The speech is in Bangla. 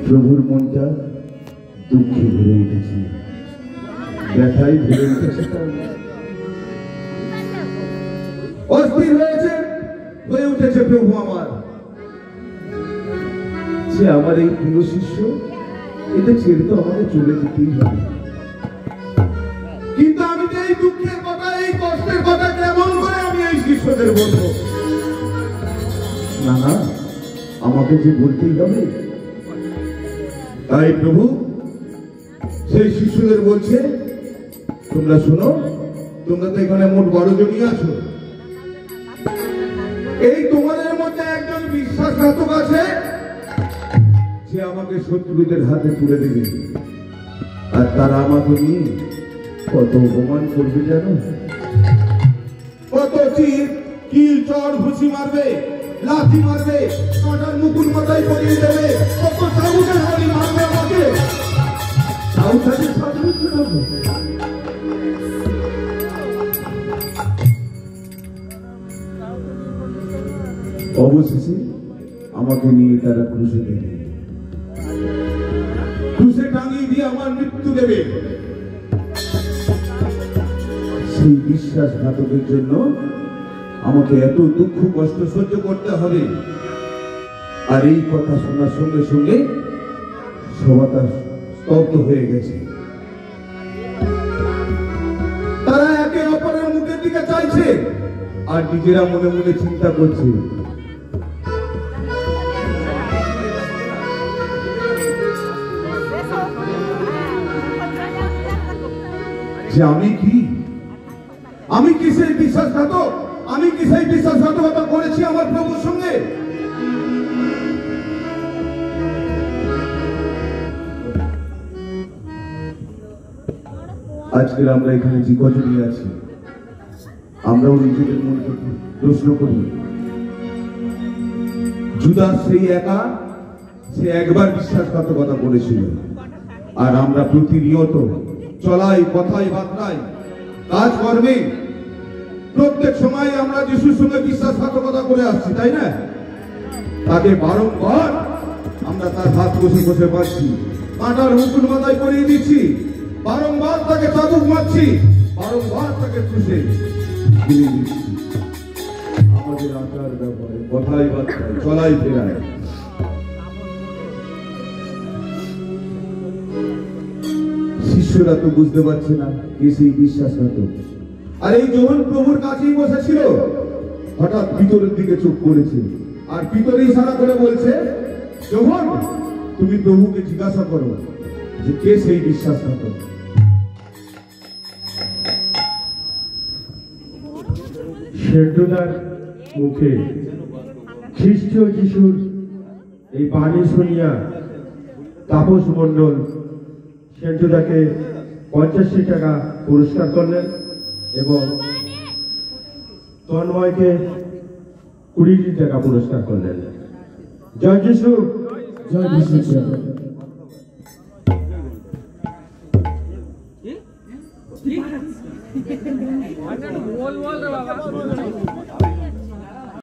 প্রভুর মনটা দুঃখে ভরে উঠেছে, ব্যথায় ভরে উঠেছে, অস্থির হয়ে উঠেছে প্রভু আমার। সে আমার এই প্রিয় শিষ্য, এটা ছেড়ে তো আমাকে চলে যেতেই হবে। কিন্তু আমি যে এই দুঃখের কথা, এই কষ্টের কথা কেমন করে আমি এই শিষ্যদের বলবো? না না, আমাকে যে বলতেই হবে। তাই প্রভু সেই শিষ্যদের বলছে, তোমরা শোনো, তোমরা তো এখানে মোট 12 জনই আছো। এই তোমাদের মধ্যে একজন বিশ্বাসঘাতক আছে, যে আমাকে শত্রুদের হাতে তুলে দেবে, আর তারা আমাকে নিয়ে কত অপমান করবে জানো? কত কিল চড় ঘুষি মারবে, লাঠি মারবে, কাঁটার মুকুট মাথায় পরিয়ে দেবে, কত সাবুকের হাড়ি মারবে আমাকে। অবশেষে আমাকে নিয়ে তারা ক্রুশে দেবে, ক্রুশে টাঙিয়ে দিয়ে আমার মৃত্যু দেবে। সেই বিশ্বাসঘাতকের জন্য আমাকে এত দুঃখ কষ্ট সহ্য করতে হবে। আর এই কথা শোনার সঙ্গে সঙ্গে সবাটা স্তব্ধ হয়ে গেছে। তারা একে অপরের মুখের দিকে চাইছে, আর নিজেরা মনে মনে চিন্তা করছে, যে আমি কি সেই বিশ্বাসঘাতক? আমি কি সেই বিশ্বাসঘাতকতা করেছি আমার প্রভুর সঙ্গে? আজকে আমরা এখানে যে কজনই আছি, আমরাও নিজেদের মনকে প্রশ্ন করি। জুদাস সেই একা, সে একবার বিশ্বাসঘাতকতা করেছিল, আর আমরা প্রতিনিয়ত চলাই, কথায়, বার্তায়, কাজ কর্মে প্রত্যেক সময় আমরা যিশুর সঙ্গে বিশ্বাসঘাতকতা করে আসছি, তাই না? তাকে বারংবার আমরা তার হাত বসে বসে পাচ্ছি, কাঁটার মুকুট মাথায় পরিয়ে দিচ্ছি, বারংবার তাকে চাবুক মারছি, বারংবার তাকে ক্রুশে ঝুলিয়ে দিচ্ছি। আমাদের আচার ব্যাপারে, কথায়, বার্তায়, চলাই ফেরায় শিষ্যরা তো বুঝতে পারছে না কে সেই বিশ্বাসঘাতক। আর এই যখন প্রভুর কাছেই বসেছিল, হঠাৎ ভিতরের দিকে চোখ করেছে, আর ভিতরে ইশারা করে বলছে, যখন তুমি প্রভুকে জিজ্ঞাসা করো যে কে সেই বিশ্বাসঘাতক। সেন্টুদার মুখে খ্রিস্ট যিশুর এই বাণী শুনিয়া তাপস মণ্ডল সেন্টুদাকে 50 টাকা পুরস্কার করলেন এবং তন্ময়কে 20 টাকা পুরস্কার করলেন। জয় যিশু, জয় যিশু। बोल बोल रे बाबा।